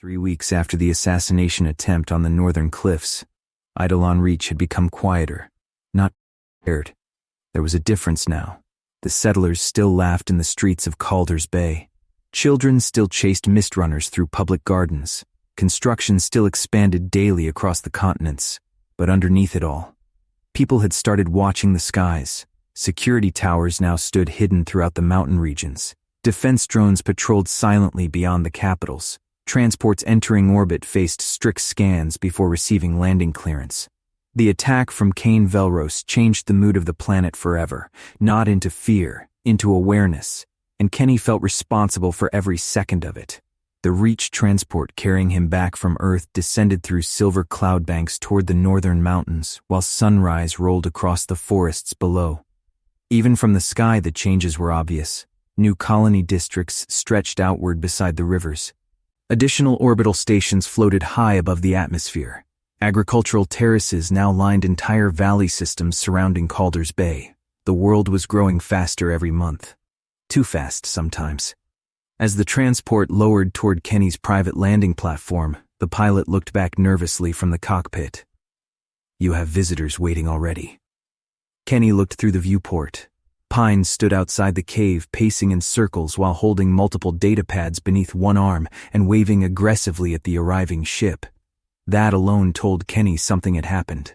3 weeks after the assassination attempt on the northern cliffs, Eidolon Reach had become quieter, not scared. There was a difference now. The settlers still laughed in the streets of Calder's Bay. Children still chased mist runners through public gardens. Construction still expanded daily across the continents. But underneath it all, people had started watching the skies. Security towers now stood hidden throughout the mountain regions. Defense drones patrolled silently beyond the capitals. Transports entering orbit faced strict scans before receiving landing clearance. The attack from Cain Velros changed the mood of the planet forever, not into fear, into awareness, and Kenny felt responsible for every second of it. The Reach transport carrying him back from Earth descended through silver cloud banks toward the northern mountains, while sunrise rolled across the forests below. Even from the sky, the changes were obvious. New colony districts stretched outward beside the rivers. Additional orbital stations floated high above the atmosphere. Agricultural terraces now lined entire valley systems surrounding Calder's Bay. The world was growing faster every month. Too fast sometimes. As the transport lowered toward Kenny's private landing platform, the pilot looked back nervously from the cockpit. "You have visitors waiting already." Kenny looked through the viewport. Pines stood outside the cave, pacing in circles while holding multiple data pads beneath one arm and waving aggressively at the arriving ship. That alone told Kenny something had happened.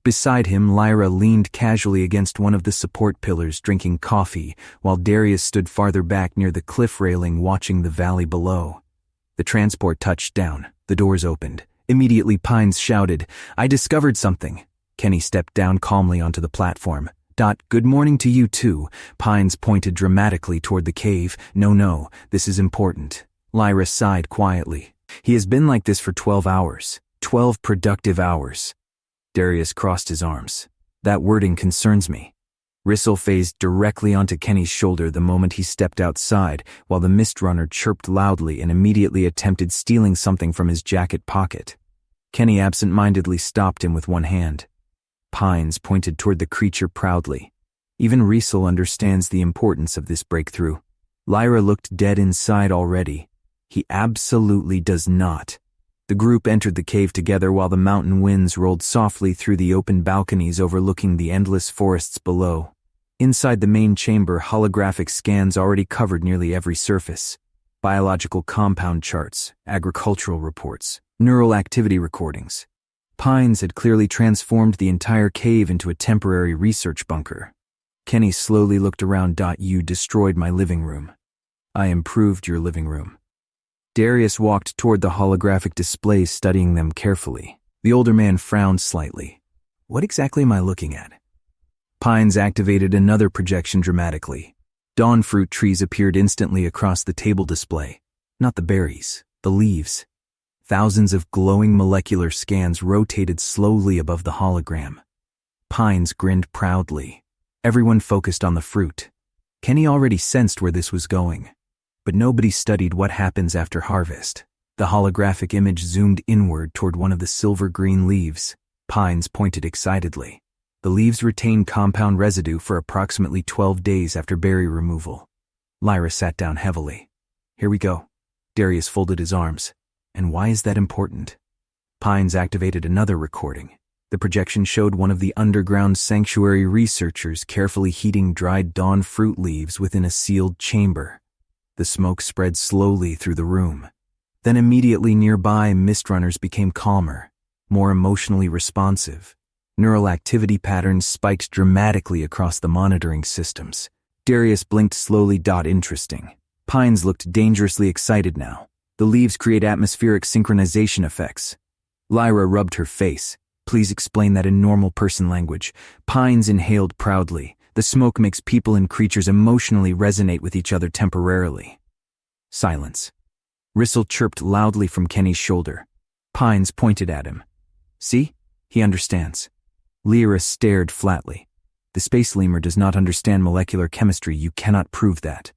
Beside him, Lyra leaned casually against one of the support pillars drinking coffee, while Darius stood farther back near the cliff railing watching the valley below. The transport touched down. The doors opened. Immediately Pines shouted, "I discovered something." Kenny stepped down calmly onto the platform. "Good morning to you too." Pines pointed dramatically toward the cave. No, this is important." Lyra sighed quietly. "He has been like this for 12 hours. 12 productive hours." Darius crossed his arms. "That wording concerns me." Rissel phased directly onto Kenny's shoulder the moment he stepped outside, while the mist runner chirped loudly and immediately attempted stealing something from his jacket pocket. Kenny absent-mindedly stopped him with one hand. Pines pointed toward the creature proudly. Even Rissel understands the importance of this breakthrough. Lyra looked dead inside already. He absolutely does not. The group entered the cave together while the mountain winds rolled softly through the open balconies overlooking the endless forests below. Inside the main chamber, holographic scans already covered nearly every surface. Biological compound charts, agricultural reports, neural activity recordings. Pines had clearly transformed the entire cave into a temporary research bunker. Kenny slowly looked around. "You destroyed my living room." "I improved your living room." Darius walked toward the holographic displays, studying them carefully. The older man frowned slightly. "What exactly am I looking at?" Pines activated another projection dramatically. Dawn fruit trees appeared instantly across the table display. Not the berries, the leaves. Thousands of glowing molecular scans rotated slowly above the hologram. Pines grinned proudly. Everyone focused on the fruit. Kenny already sensed where this was going. But nobody studied what happens after harvest. The holographic image zoomed inward toward one of the silver-green leaves. Pines pointed excitedly. The leaves retain compound residue for approximately 12 days after berry removal. Lyra sat down heavily. "Here we go." Darius folded his arms. "And why is that important?" Pines activated another recording. The projection showed one of the underground sanctuary researchers carefully heating dried dawn fruit leaves within a sealed chamber. The smoke spread slowly through the room. Then immediately nearby, mist runners became calmer, more emotionally responsive. Neural activity patterns spiked dramatically across the monitoring systems. Darius blinked slowly. "Interesting." Pines looked dangerously excited now. "The leaves create atmospheric synchronization effects." Lyra rubbed her face. "Please explain that in normal person language." Pines inhaled proudly. "The smoke makes people and creatures emotionally resonate with each other temporarily." Silence. Rissel chirped loudly from Kenny's shoulder. Pines pointed at him. "See? He understands." Lyra stared flatly. "The space lemur does not understand molecular chemistry. You cannot prove that."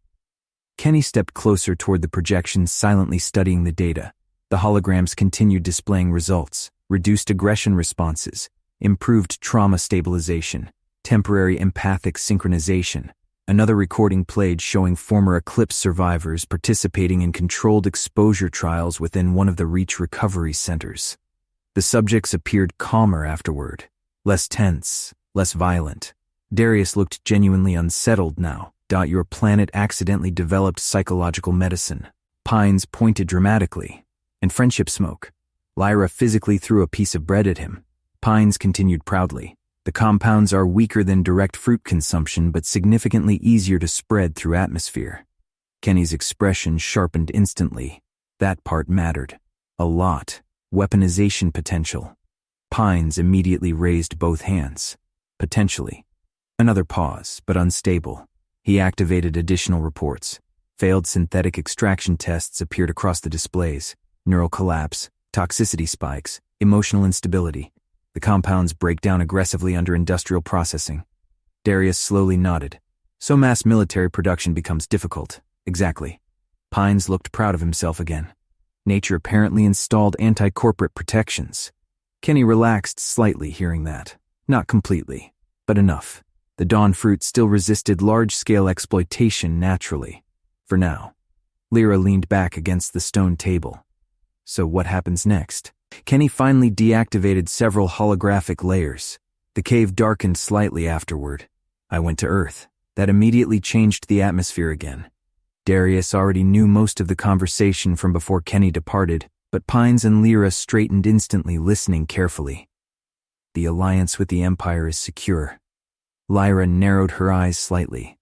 Kenny stepped closer toward the projection, silently studying the data. The holograms continued displaying results: reduced aggression responses, improved trauma stabilization, temporary empathic synchronization, Another recording played showing former Eclipse survivors participating in controlled exposure trials within one of the Reach recovery centers. The subjects appeared calmer afterward, less tense, less violent. Darius looked genuinely unsettled now. Your planet accidentally developed psychological medicine. Pines pointed dramatically. And friendship smoke. Lyra physically threw a piece of bread at him. Pines continued proudly. The compounds are weaker than direct fruit consumption, but significantly easier to spread through atmosphere. Kenny's expression sharpened instantly. That part mattered. A lot. Weaponization potential. Pines immediately raised both hands. Potentially. Another pause, but unstable. He activated additional reports. Failed synthetic extraction tests appeared across the displays. Neural collapse, toxicity spikes, emotional instability. The compounds break down aggressively under industrial processing. Darius slowly nodded. So mass military production becomes difficult. Exactly. Pines looked proud of himself again. Nature apparently installed anti-corporate protections. Kenny relaxed slightly hearing that. Not completely, but enough. The dawn fruit still resisted large-scale exploitation naturally. For now. Lyra leaned back against the stone table. So what happens next? Kenny finally deactivated several holographic layers. The cave darkened slightly afterward. I went to Earth. That immediately changed the atmosphere again. Darius already knew most of the conversation from before Kenny departed, but Pines and Lyra straightened instantly, listening carefully. The alliance with the Empire is secure. Lyra narrowed her eyes slightly.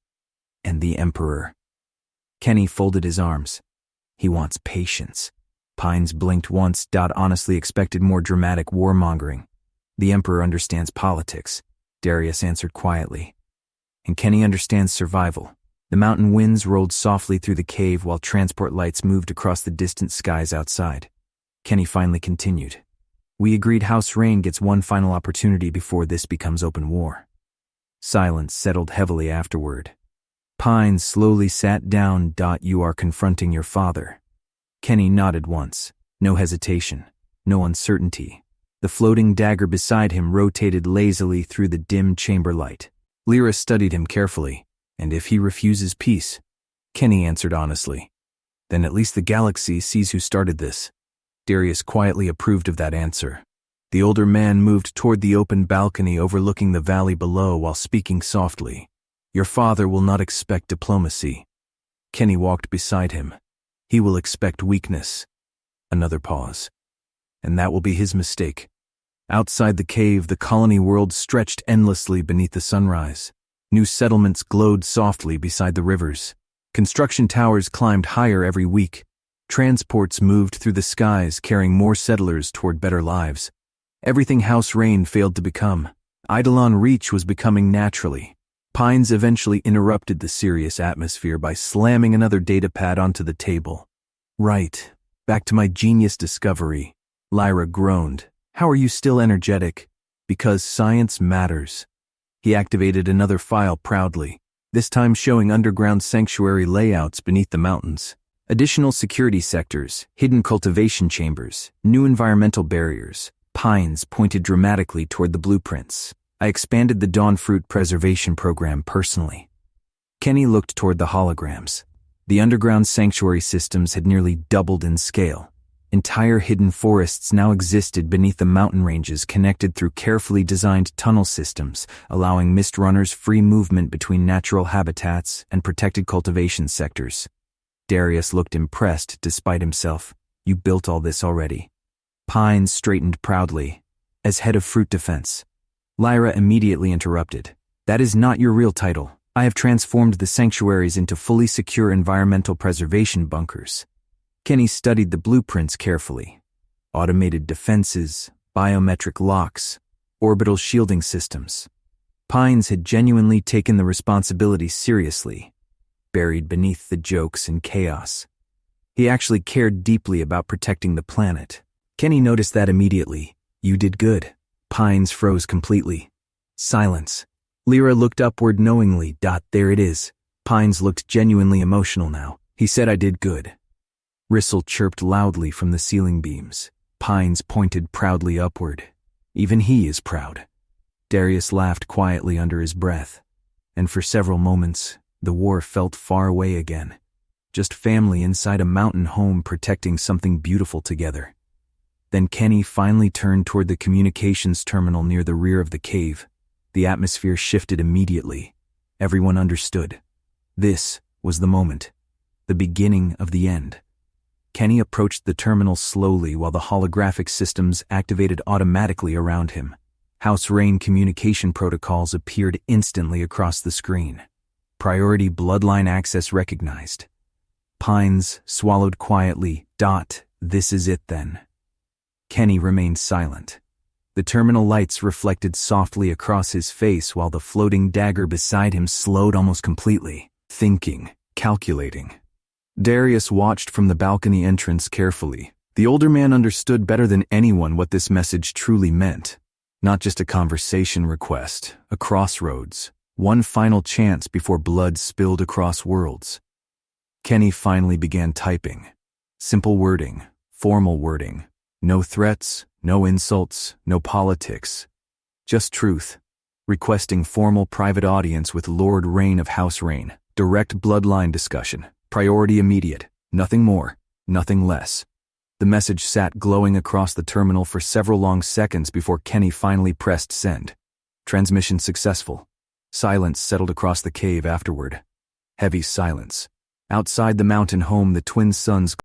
And the Emperor. Kenny folded his arms. He wants patience. Pines blinked once. Honestly expected more dramatic warmongering. The Emperor understands politics, Darius answered quietly. And Kenny understands survival. The mountain winds rolled softly through the cave while transport lights moved across the distant skies outside. Kenny finally continued. We agreed House Rain gets one final opportunity before this becomes open war. Silence settled heavily afterward. Pines slowly sat down. You are confronting your father. Kenny nodded once. No hesitation. No uncertainty. The floating dagger beside him rotated lazily through the dim chamber light. Lyra studied him carefully. And if he refuses peace? Kenny answered honestly. Then at least the galaxy sees who started this. Darius quietly approved of that answer. The older man moved toward the open balcony overlooking the valley below while speaking softly. Your father will not expect diplomacy. Kenny walked beside him. He will expect weakness. Another pause. And that will be his mistake. Outside the cave, the colony world stretched endlessly beneath the sunrise. New settlements glowed softly beside the rivers. Construction towers climbed higher every week. Transports moved through the skies carrying more settlers toward better lives. Everything House Rain failed to become. Eidolon Reach was becoming naturally. Pines eventually interrupted the serious atmosphere by slamming another datapad onto the table. Right. Back to my genius discovery. Lyra groaned. How are you still energetic? Because science matters. He activated another file proudly, this time showing underground sanctuary layouts beneath the mountains. Additional security sectors, hidden cultivation chambers, new environmental barriers. Pines pointed dramatically toward the blueprints. I expanded the Dawn Fruit Preservation Program personally. Kenny looked toward the holograms. The underground sanctuary systems had nearly doubled in scale. Entire hidden forests now existed beneath the mountain ranges connected through carefully designed tunnel systems, allowing mist runners free movement between natural habitats and protected cultivation sectors. Darius looked impressed despite himself. You built all this already. Pines straightened proudly. As head of fruit defense. Lyra immediately interrupted. That is not your real title. I have transformed the sanctuaries into fully secure environmental preservation bunkers. Kenny studied the blueprints carefully. Automated defenses, biometric locks, orbital shielding systems. Pines had genuinely taken the responsibility seriously, buried beneath the jokes and chaos. He actually cared deeply about protecting the planet. Kenny noticed that immediately. You did good. Pines froze completely. Silence. Lyra looked upward knowingly. There it is. Pines looked genuinely emotional now. He said I did good. Rissel chirped loudly from the ceiling beams. Pines pointed proudly upward. Even he is proud. Darius laughed quietly under his breath. And for several moments, The war felt far away again. Just family inside a mountain home protecting something beautiful together. Then Kenny finally turned toward the communications terminal near the rear of the cave. The atmosphere shifted immediately. Everyone understood. This was the moment. The beginning of the end. Kenny approached the terminal slowly while the holographic systems activated automatically around him. House Rain communication protocols appeared instantly across the screen. Priority bloodline access recognized. Pines swallowed quietly. This is it then. Kenny remained silent. The terminal lights reflected softly across his face while the floating dagger beside him slowed almost completely. Thinking, calculating. Darius watched from the balcony entrance carefully. The older man understood better than anyone what this message truly meant. Not just a conversation request, a crossroads, one final chance before blood spilled across worlds. Kenny finally began typing. Simple wording, formal wording. No threats, no insults, no politics. Just truth. Requesting formal private audience with Lord Rain of House Rain. Direct bloodline discussion. Priority immediate. Nothing more, nothing less. The message sat glowing across the terminal for several long seconds before Kenny finally pressed send. Transmission successful. Silence settled across the cave afterward. Heavy silence. Outside the mountain home, the twin suns